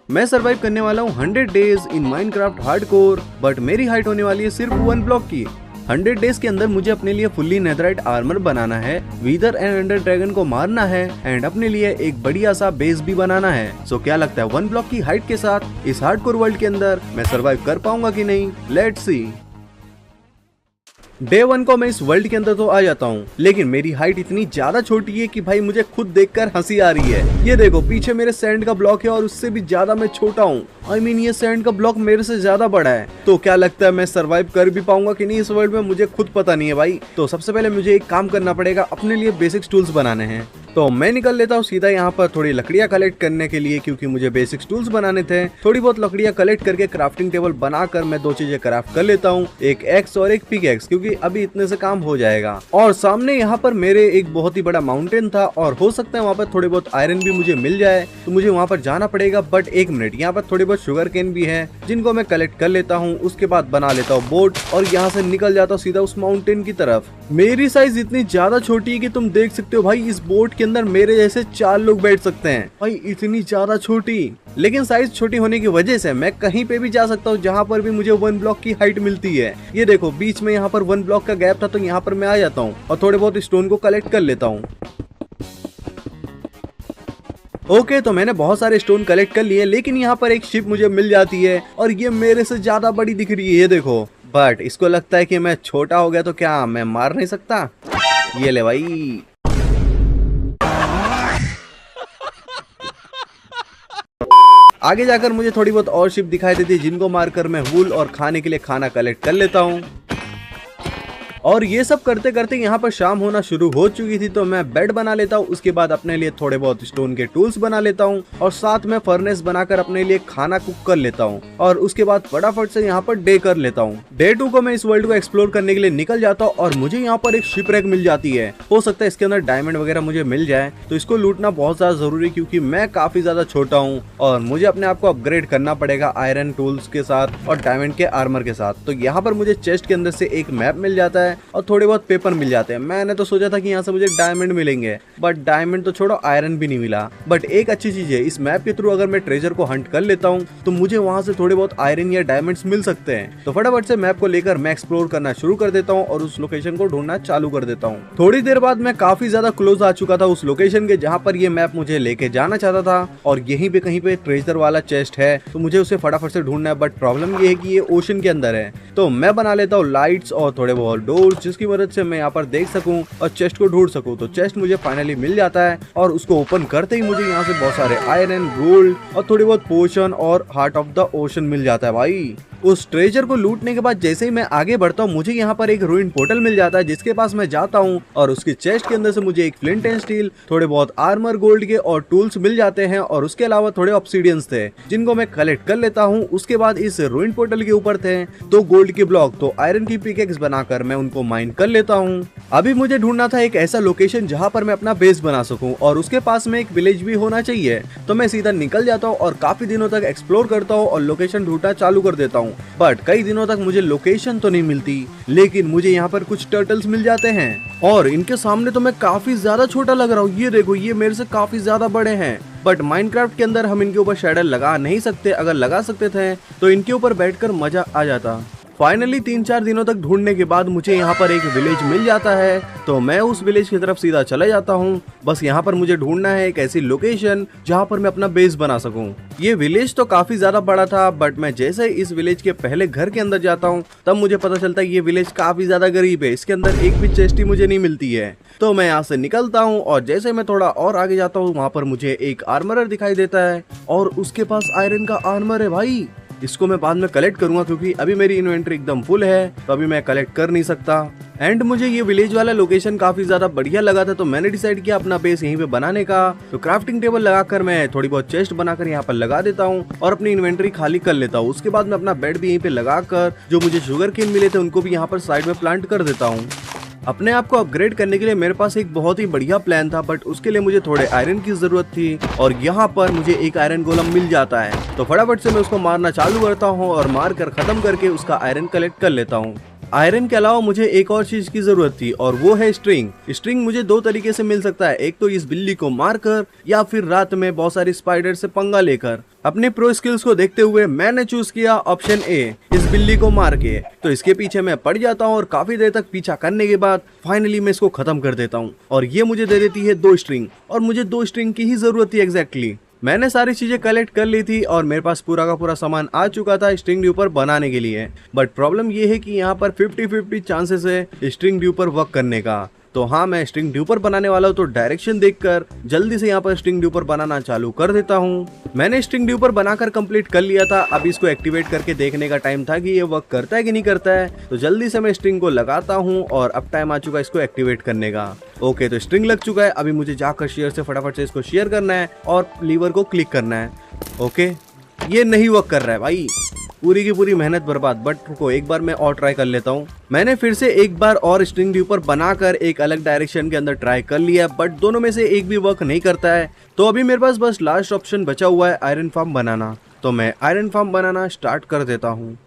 मैं सरवाइव करने वाला हूँ 100 days in Minecraft hardcore, but मेरी हाइट होने वाली है सिर्फ 1 ब्लॉक की। 100 डेज के अंदर मुझे अपने लिए फुल्ली नेथराइट आर्मर बनाना है, वीदर एंड अंडर ड्रैगन को मारना है एंड अपने लिए एक बढ़िया सा बेस भी बनाना है। सो क्या लगता है 1 ब्लॉक की हाइट के साथ इस हार्डकोर वर्ल्ड के अंदर मैं सरवाइव कर पाऊंगा कि नहीं? Let's see. डे 1 को मैं इस वर्ल्ड के अंदर तो आ जाता हूँ, लेकिन मेरी हाइट इतनी ज्यादा छोटी है कि भाई मुझे खुद देखकर हंसी आ रही है। ये देखो पीछे मेरे सैंड का ब्लॉक है और उससे भी ज्यादा मैं छोटा हूँ। I mean, ये सैंड का ब्लॉक मेरे से ज्यादा बड़ा है। तो क्या लगता है मैं सरवाइव कर भी पाऊंगा कि नहीं इस वर्ल्ड में? मुझे खुद पता नहीं है भाई। तो सबसे पहले मुझे एक काम करना पड़ेगा, अपने लिए बेसिक्स टूल्स बनाने हैं। तो मैं निकल लेता हूँ सीधा यहाँ पर थोड़ी लकड़ियाँ कलेक्ट करने के लिए, क्योंकि मुझे बेसिक्स टूल्स बनाने थे। थोड़ी बहुत लकड़ियाँ कलेक्ट करके क्राफ्टिंग टेबल बनाकर मैं 2 चीजें क्राफ्ट कर लेता हूँ, एक एक्स और एक पिक एक्स, क्योंकि अभी इतने से काम हो जाएगा। और सामने यहाँ पर मेरे एक बहुत ही बड़ा माउंटेन था और हो सकता है वहाँ पर थोड़े बहुत आयरन भी मुझे मिल जाए, तो मुझे वहाँ पर जाना पड़ेगा। बट एक मिनट, यहाँ पर थोड़ी बहुत शुगर केन भी है जिनको मैं कलेक्ट कर लेता हूँ। उसके बाद बना लेता हूँ बोट और यहाँ से निकल जाता हूँ सीधा उस माउंटेन की तरफ। मेरी साइज इतनी ज्यादा छोटी है कि तुम देख सकते हो भाई, इस बोट के अंदर मेरे जैसे 4 लोग बैठ सकते हैं। भाई इतनी ज्यादा छोटी, लेकिन साइज छोटी होने की वजह से मैं कहीं पे भी जा सकता हूँ जहाँ पर भी मुझे 1 ब्लॉक की हाइट मिलती है। ये देखो बीच में यहाँ पर 1 ब्लॉक का गैप था, तो यहाँ पर मैं आ जाता हूँ और थोड़े बहुत स्टोन को कलेक्ट कर लेता हूँ। ओके, तो मैंने बहुत सारे स्टोन कलेक्ट कर लिए, लेकिन यहाँ पर एक शिप मुझे मिल जाती है और ये मेरे से ज्यादा बड़ी दिख रही है, ये देखो। बट इसको लगता है कि मैं छोटा हो गया तो क्या मैं मार नहीं सकता? ये ले भाई। आगे जाकर मुझे थोड़ी बहुत और शिप दिखाई देती है, जिनको मारकर मैं वूल और खाने के लिए खाना कलेक्ट कर लेता हूँ। और ये सब करते करते यहाँ पर शाम होना शुरू हो चुकी थी, तो मैं बेड बना लेता हूँ। उसके बाद अपने लिए थोड़े बहुत स्टोन के टूल्स बना लेता हूँ और साथ में फर्नेस बनाकर अपने लिए खाना कुक कर लेता हूँ। और उसके बाद फटाफट से यहाँ पर डे कर लेता हूँ। डे 2 को मैं इस वर्ल्ड को एक्सप्लोर करने के लिए निकल जाता हूँ और मुझे यहाँ पर एक शिपरेक मिल जाती है। हो सकता है इसके अंदर डायमंड वगैरह मुझे मिल जाए, तो इसको लूटना बहुत ज्यादा जरूरी, क्योंकि मैं काफी ज्यादा छोटा हूँ और मुझे अपने आप को अपग्रेड करना पड़ेगा आयरन टूल्स के साथ और डायमंड के आर्मर के साथ। तो यहाँ पर मुझे चेस्ट के अंदर से एक मैप मिल जाता है और थोड़े बहुत पेपर मिल जाते हैं। मैंने तो सोचा था कि यहाँ से मुझे डायमंड मिलेंगे, बट डायमंड तो छोड़ो, आयरन भी नहीं मिला। बट एक अच्छी चीज है, इस मैप के थ्रू अगर मैं ट्रेजर को हंट कर लेता हूँ तो मुझे वहाँ से थोड़े बहुत आयरन या डायमंड्स मिल सकते हैं। तो फटाफट से मैप को लेकर मैं एक्सप्लोर करना शुरू कर देता हूँ और उस लोकेशन को ढूंढना चालू कर देता हूँ। थोड़ी देर बाद मैं काफी ज्यादा क्लोज आ चुका था उस लोकेशन के जहाँ पर ये मैप मुझे लेके जाना चाहता था, और यहीं पे कहीं पे ट्रेजर वाला चेस्ट है, तो मुझे उसे फटाफट से ढूंढना है। बट प्रॉब्लम ये है कि ये ओशन के अंदर है। तो मैं बना लेता हूँ लाइट्स और थोड़े बहुत डोर्स, जिसकी मदद से मैं यहाँ पर देख सकूं और चेस्ट को ढूंढ सकूं। तो चेस्ट मुझे फाइनली मिल जाता है और उसको ओपन करते ही मुझे यहाँ से बहुत सारे आयरन, गोल्ड और थोड़ी बहुत पोशन और हार्ट ऑफ द ओशन मिल जाता है भाई। उस ट्रेजर को लूटने के बाद जैसे ही मैं आगे बढ़ता हूँ, मुझे यहाँ पर एक रूइन पोर्टल मिल जाता है, जिसके पास मैं जाता हूँ और उसकी चेस्ट के अंदर से मुझे एक फ्लिंट एंड स्टील, थोड़े बहुत आर्मर गोल्ड के और टूल्स मिल जाते हैं, और उसके अलावा थोड़े ऑब्सीडियंस थे जिनको मैं कलेक्ट कर लेता हूँ। उसके बाद इस रूइन पोर्टल के ऊपर थे 2 गोल्ड के ब्लॉक, तो आयरन की पिकेक्स बनाकर मैं उनको माइन कर लेता हूँ। अभी मुझे ढूंढना था एक ऐसा लोकेशन जहाँ पर मैं अपना बेस बना सकूं और उसके पास में एक विलेज भी होना चाहिए। तो मैं सीधा निकल जाता हूँ और काफी दिनों तक एक्सप्लोर करता हूँ और लोकेशन ढूंढना चालू कर देता हूँ। बट कई दिनों तक मुझे लोकेशन तो नहीं मिलती, लेकिन मुझे यहाँ पर कुछ टर्टल्स मिल जाते हैं और इनके सामने तो मैं काफी ज्यादा छोटा लग रहा हूँ। ये देखो, ये मेरे से काफी ज्यादा बड़े हैं। बट माइनक्राफ्ट के अंदर हम इनके ऊपर शेडर लगा नहीं सकते। अगर लगा सकते थे तो इनके ऊपर बैठकर मजा आ जाता। फाइनली 3-4 दिनों तक ढूंढने के बाद मुझे यहाँ पर एक विलेज मिल जाता है, तो मैं उस विलेज की तरफ सीधा चला जाता हूँ। बस यहाँ पर मुझे ढूंढना है एक ऐसी लोकेशन जहाँ पर मैं अपना बेस बना सकूँ। ये विलेज तो काफी ज्यादा बड़ा था, बट मैं जैसे इस विलेज के पहले घर के अंदर जाता हूँ तब मुझे पता चलता है ये विलेज काफी ज्यादा गरीब है, इसके अंदर एक भी चेस्ट ही मुझे नहीं मिलती है। तो मैं यहाँ से निकलता हूँ और जैसे मैं थोड़ा और आगे जाता हूँ, वहाँ पर मुझे एक आर्मरर दिखाई देता है और उसके पास आयरन का आर्मर है भाई। इसको मैं बाद में कलेक्ट करूंगा, क्योंकि अभी मेरी इन्वेंटरी एकदम फुल है, तो अभी मैं कलेक्ट कर नहीं सकता। एंड मुझे ये विलेज वाला लोकेशन काफी ज्यादा बढ़िया लगा था, तो मैंने डिसाइड किया अपना बेस यहीं पे बनाने का। तो क्राफ्टिंग टेबल लगाकर मैं थोड़ी बहुत चेस्ट बनाकर यहाँ पर लगा देता हूँ और अपनी इन्वेंटरी खाली कर लेता हूँ। उसके बाद मैं अपना बेड भी यहीं पे लगाकर जो मुझे शुगर केन मिले थे उनको भी यहाँ पर साइड में प्लांट कर देता हूँ। अपने आप को अपग्रेड करने के लिए मेरे पास एक बहुत ही बढ़िया प्लान था, बट उसके लिए मुझे थोड़े आयरन की जरूरत थी और यहाँ पर मुझे एक आयरन गोलम मिल जाता है। तो फटाफट से मैं उसको मारना चालू करता हूँ और मार कर खत्म करके उसका आयरन कलेक्ट कर लेता हूँ। आयरन के अलावा मुझे एक और चीज की जरूरत थी और वो है स्ट्रिंग। स्ट्रिंग मुझे दो तरीके से मिल सकता है, एक तो इस बिल्ली को मारकर या फिर रात में बहुत सारी स्पाइडर से पंगा लेकर। अपने प्रो स्किल्स को देखते हुए मैंने चूज किया ऑप्शन ए, इस बिल्ली को मार के। तो इसके पीछे मैं पड़ जाता हूँ और काफी देर तक पीछा करने के बाद फाइनली मैं इसको खत्म कर देता हूँ और ये मुझे दे देती है 2 स्ट्रिंग और मुझे 2 स्ट्रिंग की ही जरूरत थी एग्जैक्टली। मैंने सारी चीजें कलेक्ट कर ली थी और मेरे पास पूरा का पूरा सामान आ चुका था स्ट्रिंग ड्यूपर बनाने के लिए। बट प्रॉब्लम ये है कि यहाँ पर 50-50 चांसेस है स्ट्रिंग ड्यूपर वर्क करने का। तो हाँ, मैं स्ट्रिंग ड्यूपर बनाने वाला हूँ, तो डायरेक्शन देखकर जल्दी से यहाँ पर स्ट्रिंग ड्यूपर बनाना चालू कर देता हूँ। मैंने स्ट्रिंग ड्यूपर बनाकर कंप्लीट कर लिया था। अब इसको एक्टिवेट करके देखने का टाइम था कि ये वर्क करता है कि नहीं करता है। तो जल्दी से मैं स्ट्रिंग को लगाता हूँ और अब टाइम आ चुका है इसको एक्टिवेट करने का। ओके, तो स्ट्रिंग लग चुका है। अभी मुझे जाकर शेयर से फटाफट से इसको शेयर करना है और लीवर को क्लिक करना है। ओके, ये नहीं वर्क कर रहा है भाई, पूरी की पूरी मेहनत बर्बाद। बट रुको, एक बार मैं और ट्राई कर लेता हूँ। मैंने फिर से एक बार और स्ट्रिंग ड्यूपर बनाकर एक अलग डायरेक्शन के अंदर ट्राई कर लिया, बट दोनों में से एक भी वर्क नहीं करता है। तो अभी मेरे पास बस लास्ट ऑप्शन बचा हुआ है आयरन फार्म बनाना। तो मैं आयरन फार्म बनाना स्टार्ट कर देता हूँ।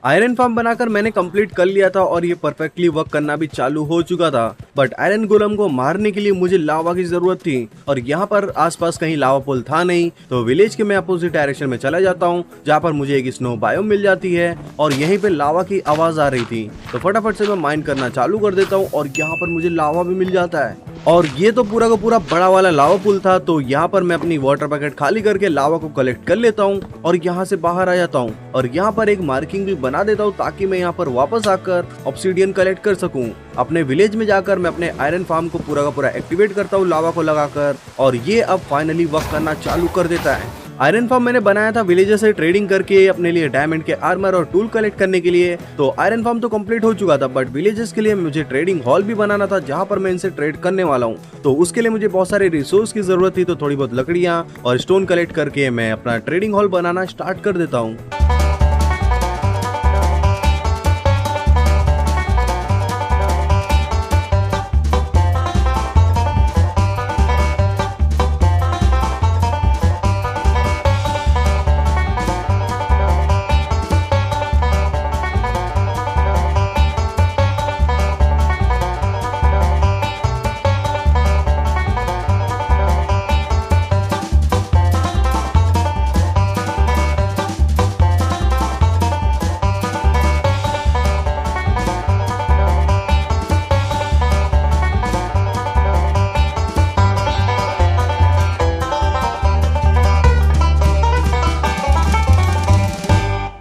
आयरन फार्म बनाकर मैंने कंप्लीट कर लिया था और ये परफेक्टली वर्क करना भी चालू हो चुका था। बट आयरन गोलम को मारने के लिए मुझे लावा की जरूरत थी और यहाँ पर आसपास कहीं लावा पुल था नहीं। तो विलेज के मैं अपोजिट डायरेक्शन में चला जाता हूँ जहाँ पर मुझे एक स्नो बायोम मिल जाती है और यहीं पे लावा की आवाज आ रही थी। तो फटाफट से मैं माइन करना चालू कर देता हूँ और यहाँ पर मुझे लावा भी मिल जाता है। और ये तो पूरा का पूरा बड़ा वाला लावा पुल था। तो यहाँ पर मैं अपनी वाटर पैकेट खाली करके लावा को कलेक्ट कर लेता हूँ और यहाँ से बाहर आ जाता हूँ और यहाँ पर एक मार्किंग भी बना देता हूँ ताकि मैं यहाँ पर वापस आकर ऑब्सीडियन कलेक्ट कर सकूँ। अपने विलेज में जाकर मैं अपने आयरन फार्म को पूरा का पूरा एक्टिवेट करता हूँ लावा को लगाकर और ये अब फाइनली वर्क करना चालू कर देता है। आयरन फार्म मैंने बनाया था विलेजर से ट्रेडिंग करके अपने लिए डायमंड के आर्मर और टूल कलेक्ट करने के लिए। तो आयरन फार्म तो कंप्लीट हो चुका था, बट विलेजर्स के लिए मुझे ट्रेडिंग हॉल भी बनाना था जहां पर मैं इनसे ट्रेड करने वाला हूं। तो उसके लिए मुझे बहुत सारे रिसोर्स की जरूरत थी। तो थोड़ी बहुत लकड़ियां और स्टोन कलेक्ट करके मैं अपना ट्रेडिंग हॉल बनाना स्टार्ट कर देता हूँ।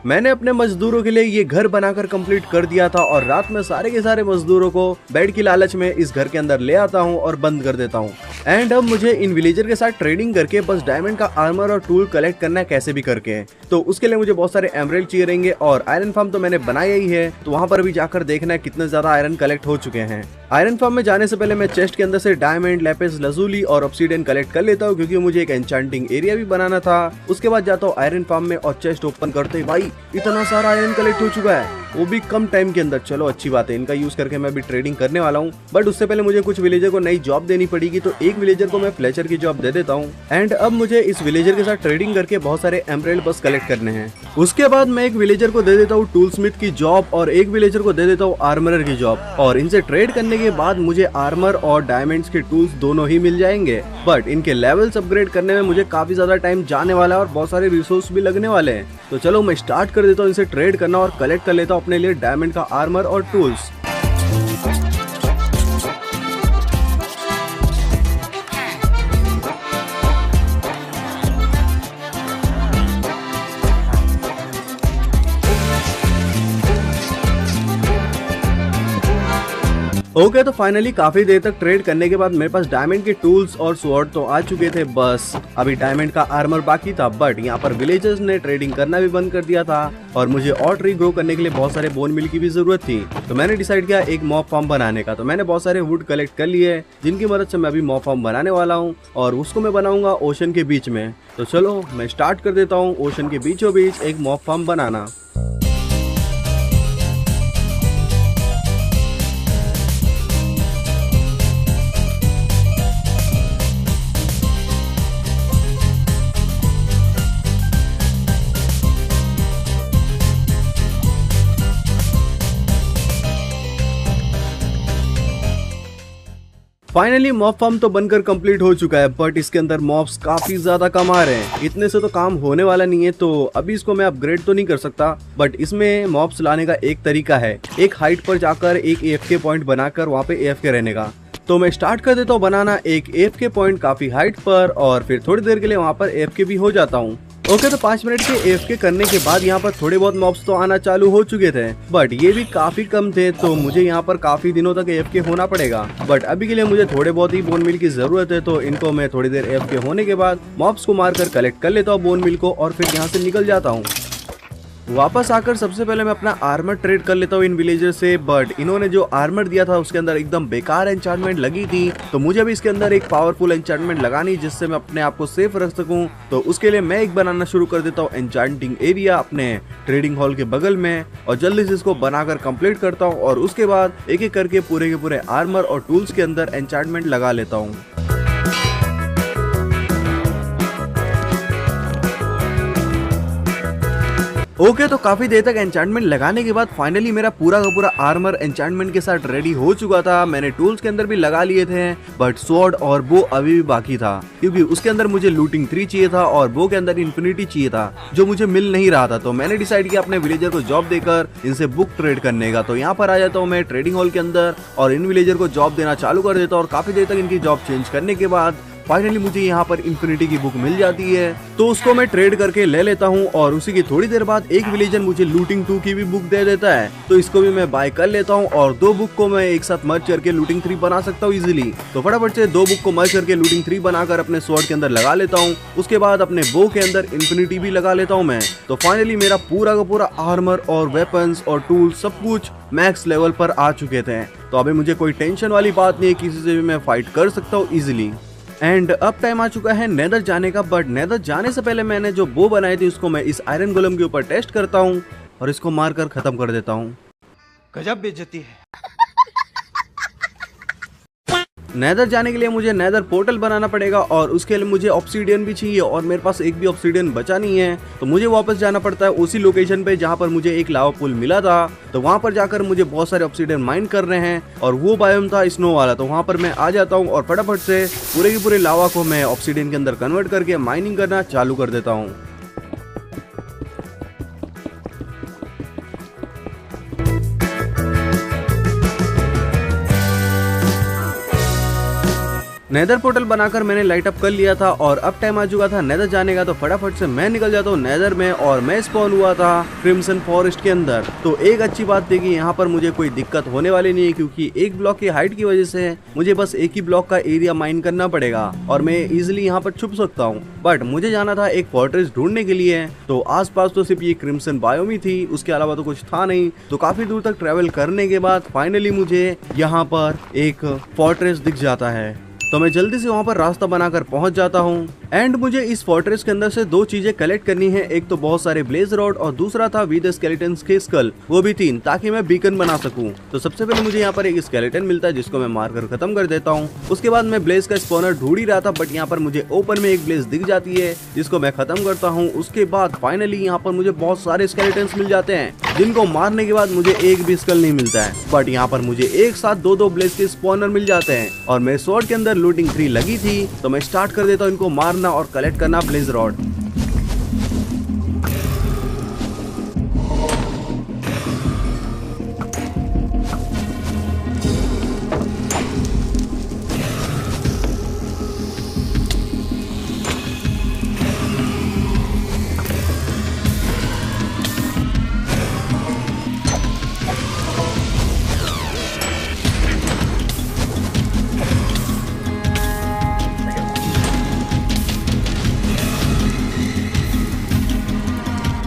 मैंने अपने मजदूरों के लिए ये घर बनाकर कंप्लीट कर दिया था और रात में सारे के सारे मजदूरों को बेड की लालच में इस घर के अंदर ले आता हूँ और बंद कर देता हूँ। एंड अब मुझे इन विलेजर के साथ ट्रेडिंग करके बस डायमंड का आर्मर और टूल कलेक्ट करना है कैसे भी करके। तो उसके लिए मुझे बहुत सारे एमराल्ड चाहिए रहेंगे और आयरन फार्म तो मैंने बनाया ही है। तो वहां पर भी जाकर देखना है कितने ज्यादा आयरन कलेक्ट हो चुके हैं। आयरन फार्म में जाने से पहले मैं चेस्ट के अंदर से डायमंड, लैपिस लजूली और ऑब्सीडियन कलेक्ट कर लेता हूँ क्योंकि मुझे एक एन्चांटिंग एरिया भी बनाना था। उसके बाद जाता हूँ आयरन फार्म में और चेस्ट ओपन करते ही भाई इतना सारा आयरन कलेक्ट हो चुका है, वो भी कम टाइम के अंदर। चलो अच्छी बात है, इनका यूज करके मैं भी ट्रेडिंग करने वाला हूँ। बट उससे पहले मुझे कुछ विलेजर को नई जॉब देनी पड़ेगी। तो एक विलेजर को मैं फ्लेचर की जॉब दे देता हूँ। एंड अब मुझे इस विलेजर के साथ ट्रेडिंग करके बहुत सारे एमराल्ड बस कलेक्ट करने हैं। उसके बाद मैं एक विलेजर को दे देता हूँ टूल स्मिथ की जॉब और एक विलेजर को दे देता हूँ आर्मरर की जॉब। और इनसे ट्रेड करने के बाद मुझे आर्मर और डायमंड्स के टूल्स दोनों ही मिल जाएंगे। बट इनके लेवल्स अपग्रेड करने में मुझे काफी ज्यादा टाइम जाने वाला है और बहुत सारे रिसोर्स भी लगने वाले हैं। तो चलो मैं स्टार्ट कर देता हूँ इनसे ट्रेड करना और कलेक्ट कर लेता हूँ अपने लिए डायमंड का आर्मर और टूल्स। ओके तो फाइनली काफी देर तक ट्रेड करने के बाद मेरे पास डायमंड के टूल्स और स्वॉर्ड तो आ चुके थे, बस अभी डायमंड का आर्मर बाकी था। बट यहाँ पर विलेजर्स ने ट्रेडिंग करना भी बंद कर दिया था और मुझे और ट्री ग्रो करने के लिए बहुत सारे बोन मिल की भी जरूरत थी। तो मैंने डिसाइड किया एक मॉब फार्म बनाने का। तो मैंने बहुत सारे वुड कलेक्ट कर लिए जिनकी मदद से मैं अभी मॉब फार्म बनाने वाला हूँ और उसको मैं बनाऊंगा ओशन के बीच में। तो चलो मैं स्टार्ट कर देता हूँ ओशन के बीचों बीच एक मॉब फार्म बनाना। फाइनली मॉब फार्म तो बनकर कंप्लीट हो चुका है, बट इसके अंदर मॉब्स काफी ज्यादा कम आ रहे हैं। इतने से तो काम होने वाला नहीं है, तो अभी इसको मैं अपग्रेड तो नहीं कर सकता। बट इसमें मॉब्स लाने का एक तरीका है, एक हाइट पर जाकर एक AFK पॉइंट बनाकर वहाँ पे AFK रहने का। तो मैं स्टार्ट कर देता हूँ बनाना एक AFK पॉइंट काफी हाइट पर और फिर थोड़ी देर के लिए वहाँ पर AFK भी हो जाता हूँ। ओके तो 5 मिनट के AFK करने के बाद यहाँ पर थोड़े बहुत मॉब्स तो आना चालू हो चुके थे, बट ये भी काफी कम थे, तो मुझे यहाँ पर काफी दिनों तक AFK होना पड़ेगा। बट अभी के लिए मुझे थोड़े बहुत ही बोन मिल की जरूरत है, तो इनको मैं थोड़ी देर AFK होने के बाद मॉब्स को मारकर कलेक्ट कर लेता हूँ बोन मिल को और फिर यहाँ से निकल जाता हूँ। वापस आकर सबसे पहले मैं अपना आर्मर ट्रेड कर लेता हूँ इन विलेजर से, बट इन्होंने जो आर्मर दिया था उसके अंदर एकदम बेकार एन्चांटमेंट लगी थी। तो मुझे भी इसके अंदर एक पावरफुल एन्चांटमेंट लगानी जिससे मैं अपने आप को सेफ रख सकूं। तो उसके लिए मैं एक बनाना शुरू कर देता हूँ एन्चांटिंग एरिया अपने ट्रेडिंग हॉल के बगल में और जल्दी से इसको बनाकर कंप्लीट करता हूँ और उसके बाद एक एक करके पूरे के पूरे आर्मर और टूल्स के अंदर एन्चांटमेंट लगा लेता हूँ। ओके तो काफी देर तक एन्चांटमेंट लगाने के बाद फाइनली मेरा पूरा का पूरा आर्मर एन्चांटमेंट के साथ रेडी हो चुका था। मैंने टूल्स के अंदर भी लगा लिए थे, बट स्वॉर्ड और बो अभी भी बाकी था क्योंकि उसके अंदर मुझे लूटिंग 3 चाहिए था और बो के अंदर इन्फिनिटी चाहिए था जो मुझे मिल नहीं रहा था। तो मैंने डिसाइड किया अपने विलेजर को जॉब देकर इनसे बुक ट्रेड करने का। तो यहाँ पर आ जाता हूँ मैं ट्रेडिंग हॉल के अंदर और इन विलेजर को जॉब देना चालू कर देता हूँ और काफी देर तक इनकी जॉब चेंज करने के बाद फाइनली मुझे यहाँ पर इन्फिनिटी की बुक मिल जाती है। तो उसको मैं ट्रेड करके ले लेता हूँ और उसी की थोड़ी देर बाद एक विलेजर मुझे लूटिंग 2 की भी बुक दे देता है। तो इसको भी मैं बाय कर लेता हूँ और 2 बुक को मैं एक साथ मर्ज करके लूटिंग 3 बना सकता हूँ इजीली। तो फटाफट से 2 बुक को मर्ज करके लूटिंग 3 बनाकर अपने स्वॉर्ड के अंदर लगा लेता हूँ। उसके बाद अपने बो के अंदर इन्फिनिटी भी लगा लेता हूँ मैं। तो फाइनली मेरा पूरा का पूरा आर्मर और वेपन्स और टूल सब कुछ मैक्स लेवल पर आ चुके थे। तो अभी मुझे कोई टेंशन वाली बात नहीं है, किसी से भी मैं फाइट कर सकता हूँ इजिली। एंड अब टाइम आ चुका है नेदर जाने का, बट नेदर जाने से पहले मैंने जो बो बनाई थी उसको मैं इस आयरन गोलम के ऊपर टेस्ट करता हूँ और इसको मारकर खत्म कर देता हूँ। गजब बेइज्जती है। नेदर जाने के लिए मुझे नेदर पोर्टल बनाना पड़ेगा और उसके लिए मुझे ऑब्सीडियन भी चाहिए और मेरे पास एक भी ऑब्सीडियन बचा नहीं है। तो मुझे वापस जाना पड़ता है उसी लोकेशन पे जहाँ पर मुझे एक लावा पुल मिला था। तो वहाँ पर जाकर मुझे बहुत सारे ऑब्सीडियन माइन कर रहे हैं और वो बायोम था स्नो वाला। तो वहाँ पर मैं आ जाता हूँ और फटाफट से पूरे के पूरे लावा को मैं ऑब्सीडियन के अंदर कन्वर्ट करके माइनिंग करना चालू कर देता हूँ। नेदर पोर्टल बनाकर मैंने लाइट अप कर लिया था और अब टाइम आ चुका था नेदर जाने का। तो फटाफट से मैं निकल जाता हूँ नेदर में और मैं स्पॉन हुआ था क्रिम्सन फॉरेस्ट के अंदर। तो एक अच्छी बात थी कि यहाँ पर मुझे कोई दिक्कत होने वाली नहीं है क्योंकि एक ब्लॉक की हाइट की वजह से मुझे बस एक ही ब्लॉक का एरिया माइन करना पड़ेगा और मैं इजिली यहाँ पर छुप सकता हूँ। बट मुझे जाना था एक फोर्ट्रेस ढूंढने के लिए, तो आसपास तो सिर्फ ये क्रिम्सन बायोम ही थी, उसके अलावा तो कुछ था नहीं। तो काफी दूर तक ट्रेवल करने के बाद फाइनली मुझे यहाँ पर एक फोर्ट्रेस दिख जाता है। तो मैं जल्दी से वहाँ पर रास्ता बनाकर पहुंच जाता हूँ एंड मुझे इस फोर्ट्रेस के अंदर से 2 चीजें कलेक्ट करनी है। एक तो बहुत सारे ब्लेज रॉड और दूसरा था विद स्केलेटन्स के स्कल, वो भी 3, ताकि मैं बीकन बना सकूं। तो सबसे पहले मुझे यहाँ पर एक स्केलेटन मिलता है जिसको मैं मारकर खत्म कर देता हूँ। उसके बाद मैं ब्लेज का स्पॉनर ढूंढ ही रहा था, बट यहाँ पर मुझे ओपन में एक ब्लेज दिख जाती है जिसको मैं खत्म करता हूँ। उसके बाद फाइनली यहाँ पर मुझे बहुत सारे स्केलेटन्स मिल जाते हैं जिनको मारने के बाद मुझे एक भी स्कल नहीं मिलता है, बट यहाँ पर मुझे एक साथ 2-2 ब्लेज के स्पॉनर मिल जाते हैं। और मेरे स्वॉर्ड के अंदर लूटिंग 3 लगी थी, तो मैं स्टार्ट कर देता हूँ इनको मारना और कलेक्ट करना ब्लेज रॉड।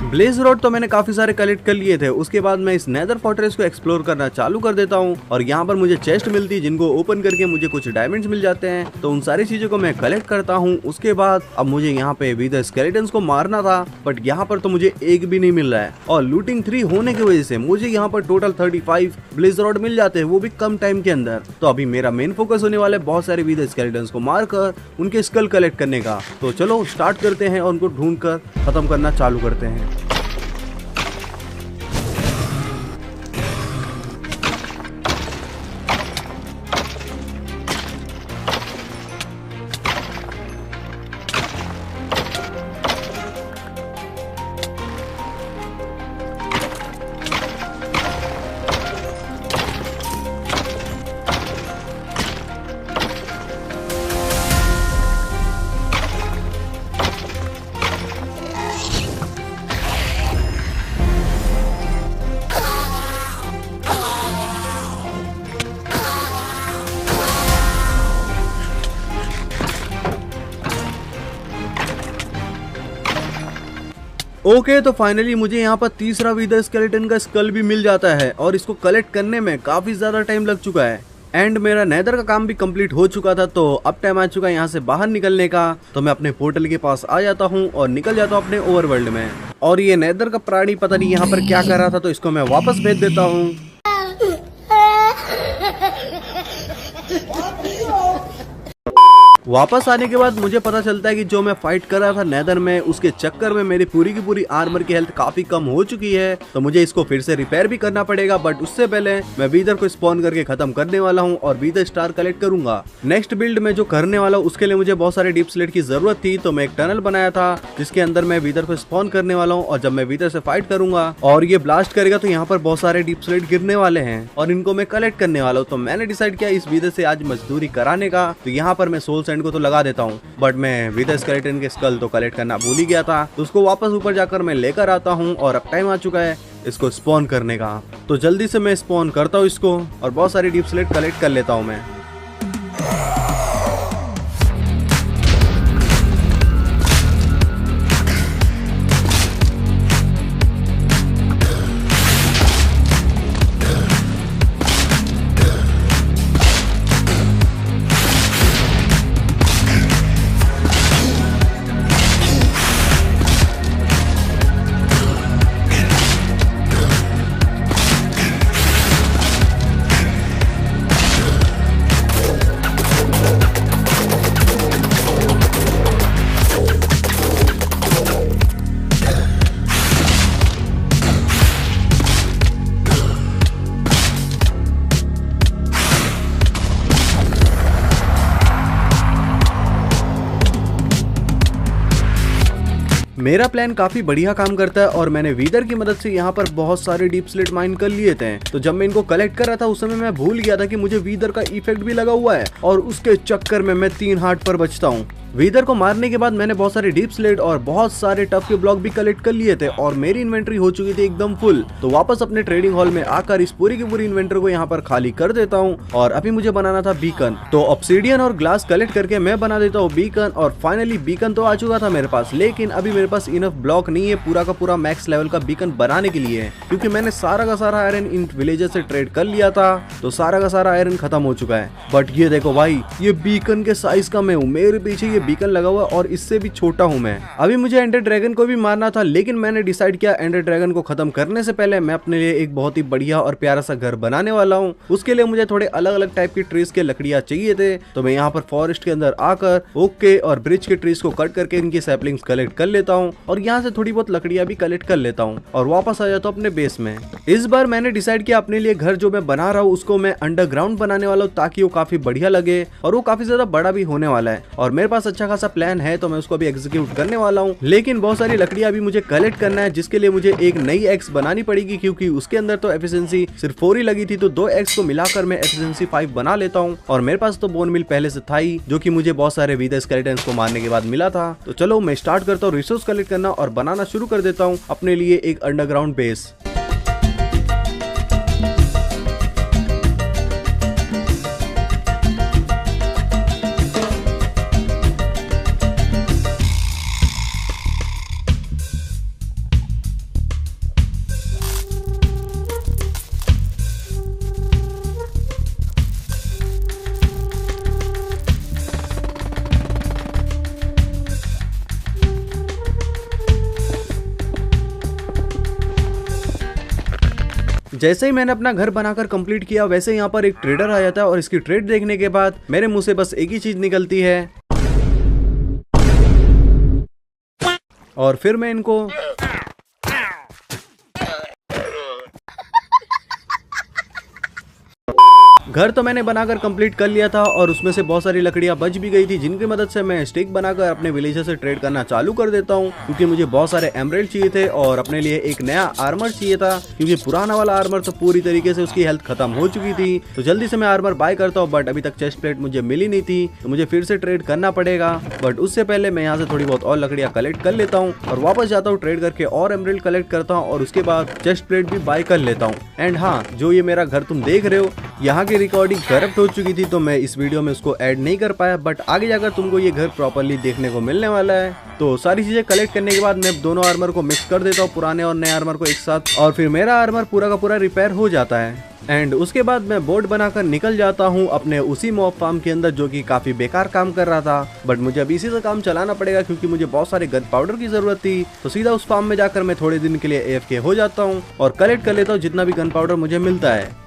ब्लेज रॉड तो मैंने काफी सारे कलेक्ट कर लिए थे। उसके बाद मैं इस नेदर फोर्ट्रेस को एक्सप्लोर करना चालू कर देता हूँ और यहाँ पर मुझे चेस्ट मिलती है जिनको ओपन करके मुझे कुछ डायमंड्स मिल जाते हैं। तो उन सारी चीजों को मैं कलेक्ट करता हूँ। उसके बाद अब मुझे यहाँ पे विदर स्केलेटन्स को मारना था, बट यहाँ पर तो मुझे एक भी नहीं मिल रहा है और लूटिंग 3 होने की वजह से मुझे यहाँ पर टोटल 35 ब्लेज रॉड मिल जाते हैं, वो भी कम टाइम के अंदर। तो अभी मेरा मेन फोकस होने वाला है बहुत सारे विदर स्केलेटन्स को मारकर उनके स्कल कलेक्ट करने का। तो चलो स्टार्ट करते हैं और उनको ढूंढकर खत्म करना चालू करते हैं। ओके तो फाइनली मुझे यहाँ पर तीसरा विदर स्केलेटन का स्कल भी मिल जाता है और इसको कलेक्ट करने में काफी ज्यादा टाइम लग चुका है एंड मेरा नेदर का काम भी कंप्लीट हो चुका था। तो अब टाइम आ चुका है यहाँ से बाहर निकलने का। तो मैं अपने पोर्टल के पास आ जाता हूँ और निकल जाता हूँ अपने ओवरवर्ल्ड में। और ये नेदर का प्राणी पता नहीं यहाँ पर क्या कर रहा था, तो इसको मैं वापस भेज देता हूँ। वापस आने के बाद मुझे पता चलता है कि जो मैं फाइट कर रहा था नेदर में, उसके चक्कर में मेरी पूरी की पूरी आर्मर की हेल्थ काफी कम हो चुकी है। तो मुझे इसको फिर से रिपेयर भी करना पड़ेगा, बट उससे पहले मैं वीदर को स्पॉन करके खत्म करने वाला हूँ और वीदर स्टार कलेक्ट करूंगा। नेक्स्ट बिल्ड में जो करने वाला हूँ उसके लिए मुझे बहुत सारे डीप स्लेट की जरूरत थी। तो मैं एक टनल बनाया था जिसके अंदर मैं वीदर को स्पॉन करने वाला हूँ और जब मैं वीदर से फाइट करूंगा और ये ब्लास्ट करेगा तो यहाँ पर बहुत सारे डीप स्लेट गिरने वाले हैं और इनको मैं कलेक्ट करने वाला हूँ। तो मैंने डिसाइड किया इस वीदर से आज मजदूरी कराने का। तो यहाँ पर मैं सोल सैंड को तो लगा देता हूँ, बट मैं विदर स्केलेटन के स्कल तो कलेक्ट करना भूल ही गया था। तो उसको वापस ऊपर जाकर मैं लेकर आता हूँ और अब टाइम आ चुका है इसको स्पॉन करने का। तो जल्दी से मैं स्पॉन करता हूँ इसको और बहुत सारी डीप स्लेट कलेक्ट कर लेता हूँ मैं। मेरा प्लान काफी बढ़िया काम करता है और मैंने वीदर की मदद से यहाँ पर बहुत सारे डीप स्लेट माइन कर लिए थे। तो जब मैं इनको कलेक्ट कर रहा था उस समय मैं भूल गया था कि मुझे वीदर का इफेक्ट भी लगा हुआ है और उसके चक्कर में मैं 3 हार्ट पर बचता हूँ। वीदर को मारने के बाद मैंने बहुत सारे डीप स्लेट और बहुत सारे टफ के ब्लॉक भी कलेक्ट कर लिए थे और मेरी इन्वेंट्री हो चुकी थी एकदम फुल। तो वापस अपने ट्रेडिंग हॉल में आकर इस पूरी की पूरी इन्वेंट्री को यहाँ पर खाली कर देता हूँ और अभी मुझे बनाना था बीकन। तो ऑब्सीडियन और ग्लास कलेक्ट करके मैं बना देता हूँ बीकन और फाइनली बीकन तो आ चुका था मेरे पास, लेकिन अभी मेरे पास इनफ ब्लॉक नहीं है पूरा का पूरा मैक्स लेवल का बीकन बनाने के लिए, क्योंकि मैंने सारा का सारा आयरन इन विलेजर से ट्रेड कर लिया था। तो सारा का सारा आयरन खत्म हो चुका है। बट ये देखो भाई, ये बीकन के साइज का मैं हूँ, मेरे पीछे ये बीकन लगा हुआ और इससे भी छोटा हूँ मैं। अभी मुझे एंडर ड्रैगन को भी मारना था, लेकिन मैंने डिसाइड किया एंडर ड्रैगन को खत्म करने से पहले मैं अपने लिए एक बहुत ही बढ़िया और प्यारा सा घर बनाने वाला हूँ। उसके लिए मुझे थोड़े अलग अलग टाइप की ट्रीज के लकड़ियां चाहिए थे। तो मैं यहाँ पर फॉरेस्ट के अंदर आकर ओके और ब्रिज के ट्रीज को कट करके इनकी सैपलिंग्स कलेक्ट कर लेता हूँ और यहाँ से थोड़ी बहुत लकड़ियां भी कलेक्ट कर लेता हूँ और वापस आ जाता हूँ अपने बेस में। इस बार मैंने डिसाइड किया अपने लिए घर जो मैं बना रहा हूँ उसको मैं अंडरग्राउंड बनाने वाला हूँ, ताकि वो काफी बढ़िया लगे और वो काफी ज्यादा बड़ा भी होने वाला है। और मेरे पास अच्छा खासा प्लान है, तो मैं उसको अभी एग्जीक्यूट करने वाला हूँ। लेकिन बहुत सारी लकड़ियां अभी मुझे कलेक्ट करना है, जिसके लिए मुझे एक नई एक्स बनानी पड़ेगी, क्योंकि उसके अंदर तो एफिशिएंसी सिर्फ 4 ही लगी थी। तो 2 एक्स को मिलाकर मैं एफिशिएंसी 5 बना लेता हूँ। और मेरे पास तो बोन मिल पहले से था ही, जो कि मुझे बहुत सारे विदर स्केलेटन्स को मारने के बाद मिला था। तो चलो मैं स्टार्ट करता हूँ रिसोर्स कलेक्ट करना और बनाना शुरू कर देता हूँ अपने लिए एक अंडरग्राउंड बेस। जैसे ही मैंने अपना घर बनाकर कंप्लीट किया वैसे यहाँ पर एक ट्रेडर आ जाता है और इसकी ट्रेड देखने के बाद मेरे मुंह से बस एक ही चीज निकलती है और फिर मैं इनको घर तो मैंने बनाकर कंप्लीट कर लिया था और उसमें से बहुत सारी लकड़ियां बच भी गई थी, जिनकी मदद से मैं स्टिक बनाकर अपने विलेजर से ट्रेड करना चालू कर देता हूं, क्योंकि मुझे बहुत सारे एमराल्ड चाहिए थे और अपने लिए एक नया आर्मर चाहिए था, क्योंकि पुराना वाला आर्मर तो पूरी तरीके से उसकी हेल्थ खत्म हो चुकी थी। तो जल्दी से मैं आर्मर बाय करता हूँ, बट अभी तक चेस्ट प्लेट मुझे मिली नहीं थी, तो मुझे फिर से ट्रेड करना पड़ेगा। बट उससे पहले मैं यहाँ से थोड़ी बहुत और लकड़ियां कलेक्ट कर लेता हूँ और वापस जाता हूँ ट्रेड करके और एमराल्ड कलेक्ट करता हूँ और उसके बाद चेस्ट प्लेट भी बाय कर लेता हूँ। एंड हाँ, जो ये मेरा घर तुम देख रहे हो, यहाँ की रिकॉर्डिंग करप्ट हो चुकी थी तो मैं इस वीडियो में उसको ऐड नहीं कर पाया, बट आगे जाकर तुमको ये घर प्रॉपर्ली देखने को मिलने वाला है। तो सारी चीजें कलेक्ट करने के बाद मैं दोनों आर्मर को मिक्स कर देता हूँ, पुराने और नए आर्मर को एक साथ, और फिर मेरा आर्मर पूरा का पूरा रिपेयर हो जाता है। एंड उसके बाद मैं बोर्ड बनाकर निकल जाता हूँ अपने उसी मॉब फार्म के अंदर, जो कि काफी बेकार काम कर रहा था, बट मुझे अब इसी से काम चलाना पड़ेगा क्योंकि मुझे बहुत सारे गन पाउडर की जरूरत थी। तो सीधा उस फार्म में जाकर मैं थोड़े दिन के लिए AFK हो जाता हूँ और कलेक्ट कर लेता हूँ जितना भी गन पाउडर मुझे मिलता है।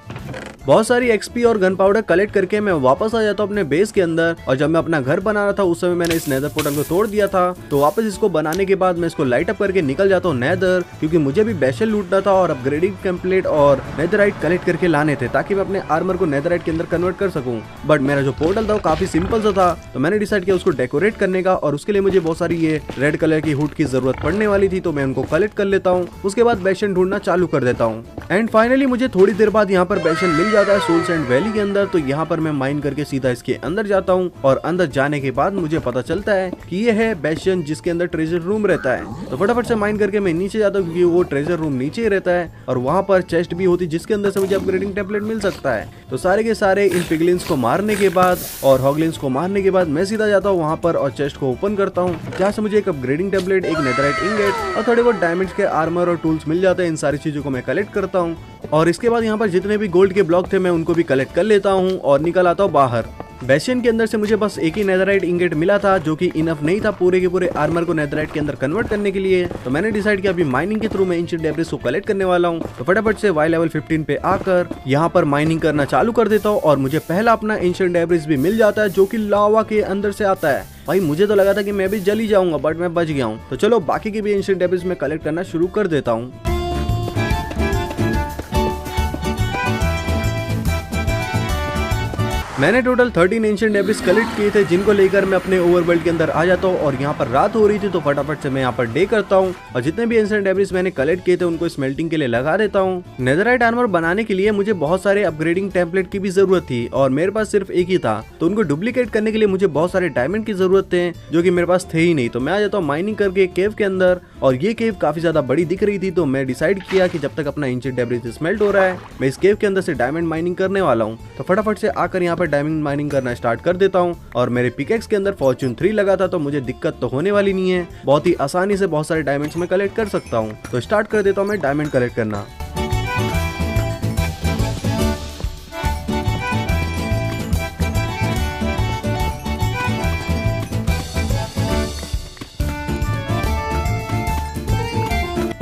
बहुत सारी XP और गन पाउडर कलेक्ट करके मैं वापस आ जाता हूँ अपने बेस के अंदर, और जब मैं अपना घर बना रहा था उस समय मैंने इस नेदर पोर्टल को तोड़ दिया था। तो वापस इसको बनाने के बाद मैं इसको लाइट अप करके निकल जाता हूँ नेदर, क्योंकि मुझे भी बेशल लूटना था और अपग्रेडिंग टेम्पलेट और नेदराइट कलेक्ट करके लाने थे ताकि मैं अपने आर्मर को नेदराइट के अंदर कन्वर्ट कर सकूं। बट मेरा जो पोर्टल था वो काफी सिंपल सा था, तो मैंने डिसाइड किया उसको डेकोरेट करने का, और उसके लिए मुझे बहुत सारी ये रेड कलर की हुड की जरूरत पड़ने वाली थी, तो मैं उनको कलेक्ट कर लेता हूँ। उसके बाद बेशन ढूंढना चालू कर देता हूँ एंड फाइनली मुझे थोड़ी देर बाद यहाँ पर बेशन मिल जाता है सोल सैंड वैली के अंदर। तो यहाँ पर मैं माइन करके सीधा इसके अंदर जाता हूँ और अंदर जाने के बाद मुझे पता चलता है कि ये है बेशन जिसके अंदर ट्रेजर रूम रहता है। तो फटाफट से माइन करके मैं नीचे जाता हूँ क्योंकि वो ट्रेजर रूम नीचे ही रहता है और वहाँ पर चेस्ट भी होती है जिसके अंदर से मुझे अपग्रेडिंग टेम्पलेट मिल सकता है। तो सारे के सारे इन पिगलिन्स को मारने के बाद और हॉगलिन्स को मारने के बाद मैं सीधा जाता हूँ वहाँ पर और चेस्ट को ओपन करता हूँ, जहाँ से मुझे एक अपग्रेडिंग टेम्पलेट, एक नेदराइट इंगेट और थोड़े बहुत डायमंड्स के आर्मर और टूल्स मिल जाते हैं। इन सारी चीजों को मैं कलेक्ट करता हूँ और इसके बाद यहाँ पर जितने भी गोल्ड के ब्लॉक थे मैं उनको भी कलेक्ट कर लेता हूँ और निकल आता हूँ बाहर। बेशन के अंदर से मुझे बस एक ही नेदराइट इंगेट मिला था, जो कि इनफ नहीं था पूरे के पूरे आर्मर को नेदराइट के अंदर कन्वर्ट करने के लिए। तो मैंने डिसाइड किया अभी माइनिंग के थ्रू मैं एंशिएंट डेब्रिस को कलेक्ट करने वाला हूँ। तो फटाफट से वाई लेवल 15 पे आकर यहाँ पर माइनिंग करना चालू कर देता हूँ और मुझे पहला अपना एंशिएंट डेब्रिस भी मिल जाता है, जो कि लावा के अंदर से आता है। भाई मुझे तो लगा था कि मैं भी जल ही जाऊंगा, बट मैं बच गया हूँ। तो चलो बाकी के भी एंशिएंट डेब्रिस में कलेक्ट करना शुरू कर देता हूँ। मैंने टोटल 13 एंशिएंट डेब्रिस कलेक्ट किए थे, जिनको लेकर मैं अपने ओवरवर्ल्ड के अंदर आ जाता हूँ और यहाँ पर रात हो रही थी तो फटाफट से मैं यहाँ पर डे करता हूँ और जितने भी एंशिएंट डेब्रिस मैंने कलेक्ट किए थे उनको स्मेल्टिंग के लिए लगा देता हूँ। नेदराइट आर्मर बनाने के लिए मुझे बहुत सारे अपग्रेडिंग टेम्पलेट की भी जरूरत थी और मेरे पास सिर्फ एक ही था, तो उनको डुप्लीकेट करने के लिए मुझे बहुत सारे डायमंड की जरूरत थे, जो कि मेरे पास थे ही नहीं। तो मैं आ जाता हूँ माइनिंग करके केव के अंदर, और ये केव काफी ज्यादा बड़ी दिख रही थी, तो मैं डिसाइड किया कि जब तक अपना एंशिएंट डेब्रिस स्मेल्ट हो रहा है मैं इस केव के अंदर से डायमंड माइनिंग करने वाला हूँ। तो फटाफट से आकर यहाँ पर डायमंड माइनिंग करना स्टार्ट कर देता हूं और मेरे पिकेक्स के अंदर फॉर्च्यून 3 लगा था, तो मुझे दिक्कत तो होने वाली नहीं है, बहुत ही आसानी से बहुत सारे डायमंड्स में कलेक्ट कर सकता हूं। तो स्टार्ट कर देता हूं मैं डायमंड कलेक्ट करना।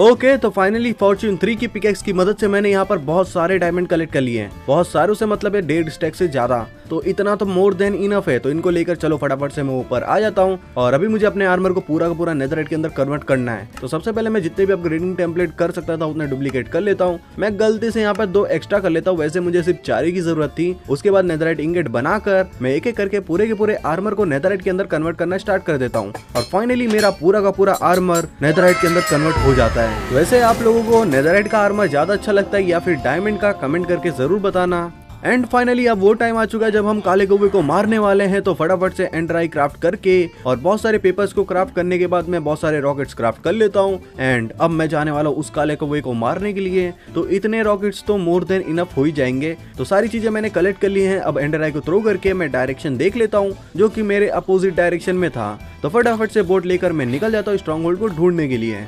ओके, तो फाइनली फॉर्च्यून 3 की पिकेक्स की मदद से मैंने यहाँ पर बहुत सारे डायमंड कलेक्ट कर लिए हैं। बहुत सारों से मतलब है 1.5 स्टैक से ज्यादा, तो इतना तो मोर देन इनफ है। तो इनको लेकर चलो फटाफट से मैं ऊपर आ जाता हूँ और अभी मुझे अपने आर्मर को पूरा का पूरा नेदराइट के अंदर कन्वर्ट करना है। तो सबसे पहले मैं जितने भी अपग्रेडिंग टेम्पलेट कर सकता था उतने डुप्लीकेट कर लेता हूँ। मैं गलती से यहाँ पर 2 एक्स्ट्रा कर लेता हूँ, वैसे मुझे सिर्फ 4 ही की जरूरत थी। उसके बाद नेदराइट इंगेट बनाकर मैं एक एक करके पूरे के पूरे आर्मर को नेदराइट के अंदर कन्वर्ट करना स्टार्ट कर देता हूँ और फाइनली मेरा पूरा का पूरा आर्मर नेदराइट के अंदर कन्वर्ट हो जाता है। वैसे आप लोगों को नेदराइट का आर्मर ज्यादा अच्छा लगता है या फिर डायमंड का, कमेंट करके जरूर बताना। एंड फाइनली अब वो टाइम आ चुका है जब हम काले कौवे को मारने वाले हैं। तो फटाफट से एंड्राई क्राफ्ट करके और बहुत सारे पेपर्स को क्राफ्ट करने के बाद मैं बहुत सारे रॉकेट्स क्राफ्ट कर लेता हूँ एंड अब मैं जाने वाला हूँ उस काले कौवे को मारने के लिए। तो इतने रॉकेट्स तो मोर देन इनफ हो ही जाएंगे। तो सारी चीजें मैंने कलेक्ट कर ली हैं। अब एंड्राई को थ्रो करके मैं डायरेक्शन देख लेता हूँ जो कि मेरे अपोजिट डायरेक्शन में था। तो फटाफट से बोट लेकर मैं निकल जाता हूँ स्ट्रॉन्ग होल्ड को ढूंढने के लिए।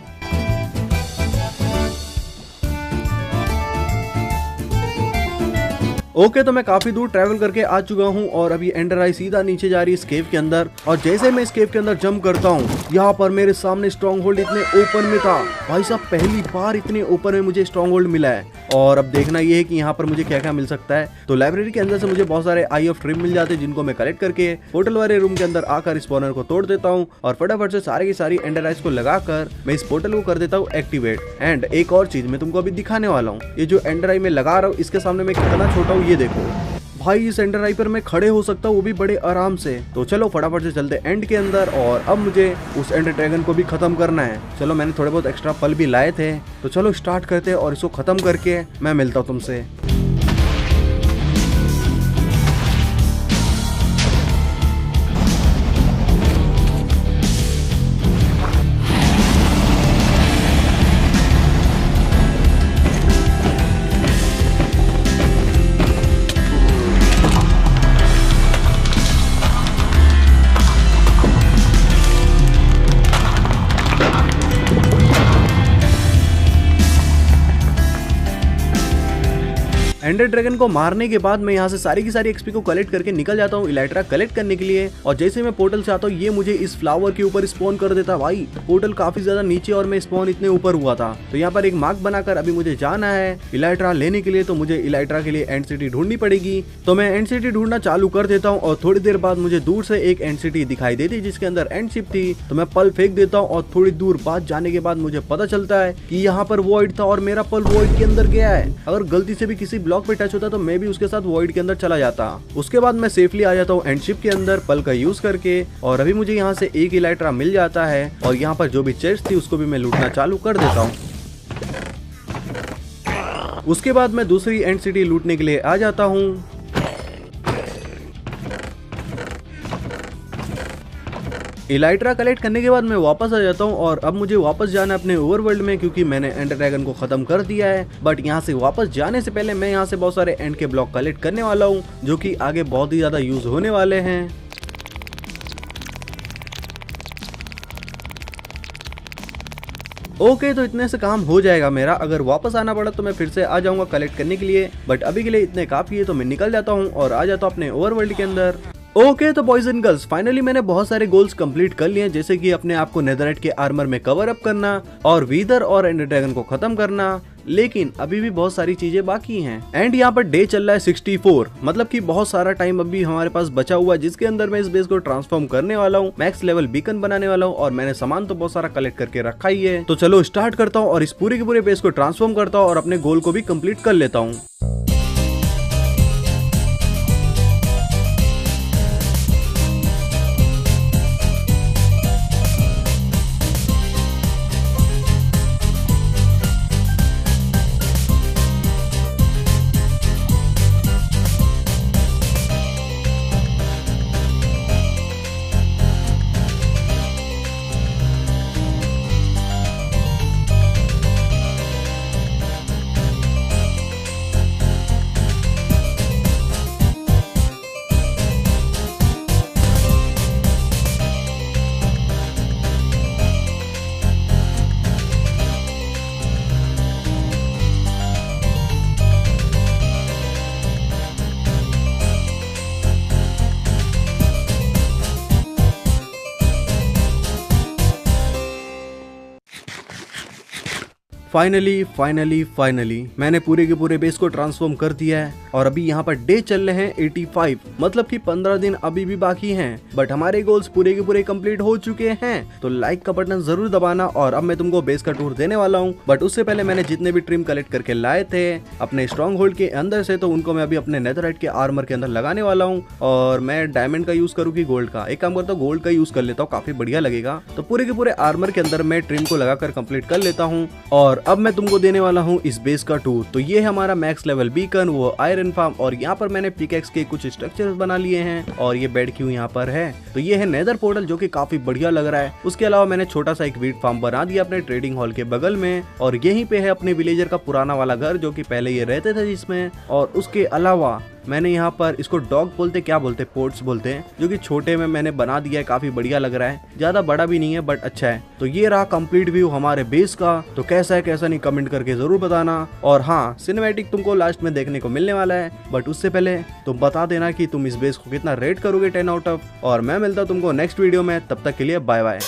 ओके, तो मैं काफी दूर ट्रैवल करके आ चुका हूँ और अभी एंडर आई सीधा नीचे जा रही है इस केव के अंदर। और जैसे मैं इस केव के अंदर जंप करता हूँ, यहाँ पर मेरे सामने स्ट्रॉन्ग होल्ड इतने ओपन में था। भाई साहब, पहली बार इतने ओपन में मुझे स्ट्रॉन्ग होल्ड मिला है और अब देखना ये है कि यहाँ पर मुझे क्या क्या मिल सकता है। तो लाइब्रेरी के अंदर से मुझे बहुत सारे आई ऑफ ट्रिम मिल जाते हैं, जिनको मैं कलेक्ट करके पोर्टल वाले रूम के अंदर आकर स्पॉनर को तोड़ देता हूँ और फटाफट से सारी की सारी एंडर आइज को लगाकर मैं इस पोर्टल को कर देता हूँ एक्टिवेट। एंड एक और चीज मैं तुमको अभी दिखाने वाला हूँ, ये जो एंडर आई मैं लगा रहा हूँ इसके सामने मैं कितना छोटा हूँ ये देखो भाई। इस एंडर आई पर मैं खड़े हो सकता हूँ, वो भी बड़े आराम से। तो चलो फटाफट से चलते एंड के अंदर और अब मुझे उस एंडर ड्रैगन को भी खत्म करना है। चलो मैंने थोड़े बहुत एक्स्ट्रा पल भी लाए थे, तो चलो स्टार्ट करते हैं और इसको खत्म करके मैं मिलता हूँ तुमसे। एंडर ड्रैगन को मारने के बाद मैं यहाँ से सारी की सारी एक्सपी को कलेक्ट करके निकल जाता हूँ इलाइट्रा कलेक्ट करने के लिए। और जैसे मैं पोर्टल से आता हूँ ये मुझे इस फ्लावर के ऊपर स्पॉन कर देता। भाई पोर्टल काफी ज्यादा नीचे और मैं स्पॉन इतने ऊपर हुआ था। तो यहाँ पर एक मार्क बनाकर अभी मुझे जाना है इलाइट्रा लेने के लिए। तो मुझे इलाइट्रा के लिए एंड सिटी ढूंढनी पड़ेगी। तो मैं एंड सिटी ढूंढना चालू कर देता हूँ और थोड़ी देर बाद मुझे दूर से एक एंड सिटी दिखाई देती जिसके अंदर एंड शिप थी। तो मैं पल फेंक देता हूँ और थोड़ी दूर बाद जाने के बाद मुझे पता चलता है कि यहाँ पर वॉइड था और मेरा पल वॉइड के अंदर गया है। अगर गलती से भी किसी ब्लॉक पे टच होता तो मैं भी उसके साथ वॉइड के अंदर चला जाता। उसके बाद मैं सेफली आ जाता हूँ एंड शिप के अंदर पल का यूज करके। और अभी मुझे यहाँ से एक इलाइट्रा मिल जाता है और यहाँ पर जो भी चेस्ट थी उसको भी मैं लूटना चालू कर देता हूँ। उसके बाद मैं दूसरी एंड सिटी लूटने के लिए आ जाता हूँ। इलाइट्रा कलेक्ट करने के बाद मैं वापस आ जाता हूँ और अब मुझे वापस जाना है अपने ओवरवर्ल्ड में, क्योंकि मैंने एंडर ड्रैगन को खत्म कर दिया है। बट यहाँ से वापस जाने से पहले मैं यहाँ से बहुत सारे एंड के ब्लॉक कलेक्ट करने वाला हूँ, जो कि आगे बहुत ही ज्यादा यूज होने वाले हैं। ओके तो इतने से काम हो जाएगा मेरा। अगर वापस आना पड़ा तो मैं फिर से आ जाऊंगा कलेक्ट करने के लिए, बट अभी के लिए इतने काफी है। तो मैं निकल जाता हूँ और आ जाता हूँ अपने ओवरवर्ल्ड के अंदर। ओके तो बॉयज एंड गर्ल्स फाइनली मैंने बहुत सारे गोल्स कंप्लीट कर लिए हैं, जैसे कि अपने आप को नेदरराइट के आर्मर में कवर अप करना और वीदर और एंडर ड्रैगन को खत्म करना। लेकिन अभी भी बहुत सारी चीजें बाकी हैं। एंड यहाँ पर डे चल रहा है 64, मतलब कि बहुत सारा टाइम अभी हमारे पास बचा हुआ है, जिसके अंदर मैं इस बेस को ट्रांसफॉर्म करने वाला हूँ, मैक्स लेवल बीकन बनाने वाला हूँ। और मैंने सामान तो बहुत सारा कलेक्ट करके रखा ही है। तो चलो स्टार्ट करता हूँ और इस पूरे के पूरे बेस को ट्रांसफॉर्म करता हूँ और अपने गोल को भी कंप्लीट कर लेता हूँ। फाइनली मैंने पूरे के पूरे बेस को ट्रांसफॉर्म कर दिया है और अभी यहाँ पर डे चल रहे हैं 85, मतलब कि 15 दिन अभी भी बाकी हैं। बट हमारे गोल्स पूरे के पूरे कंप्लीट हो चुके हैं। तो लाइक का बटन जरूर दबाना और अब मैं तुमको बेस का टूर देने वाला हूँ। बट उससे पहले मैंने जितने भी ट्रिम कलेक्ट करके लाए थे अपने स्ट्रॉन्ग होल्ड के अंदर से, तो उनको मैं अभी अपने नेदरराइट के आर्मर के अंदर लगाने वाला हूँ। और मैं डायमंड का यूज करूँ कि गोल्ड का, एक काम करता हूँ गोल्ड का यूज कर लेता हूँ, काफी बढ़िया लगेगा। तो पूरे के पूरे आर्मर के अंदर मैं ट्रिम को लगाकर कंप्लीट कर लेता हूँ और अब मैं तुमको देने वाला हूँ इस बेस का टूर। तो ये है हमारा मैक्स लेवल बीकन, वो आयरन फार्म, और यहाँ पर मैंने पिकेक्स के कुछ स्ट्रक्चर्स बना लिए हैं और ये बेड क्यू यहाँ पर है। तो ये है नेदर पोर्टल जो कि काफी बढ़िया लग रहा है। उसके अलावा मैंने छोटा सा एक वीट फार्म बना दिया अपने ट्रेडिंग हॉल के बगल में और यहीं पे है अपने विलेजर का पुराना वाला घर जो कि पहले ये रहते थे जिसमें। और उसके अलावा मैंने यहाँ पर इसको डॉग बोलते क्या बोलते पोर्ट्स बोलते हैं, जो कि छोटे में मैंने बना दिया है, काफी बढ़िया लग रहा है, ज्यादा बड़ा भी नहीं है बट अच्छा है। तो ये रहा कंप्लीट व्यू हमारे बेस का। तो कैसा है कैसा नहीं कमेंट करके जरूर बताना। और हाँ, सिनेमैटिक तुमको लास्ट में देखने को मिलने वाला है, बट उससे पहले तुम बता देना कि तुम इस बेस को कितना रेट करोगे 10 आउट ऑफ। और मैं मिलता तुमको नेक्स्ट वीडियो में, तब तक के लिए बाय बाय।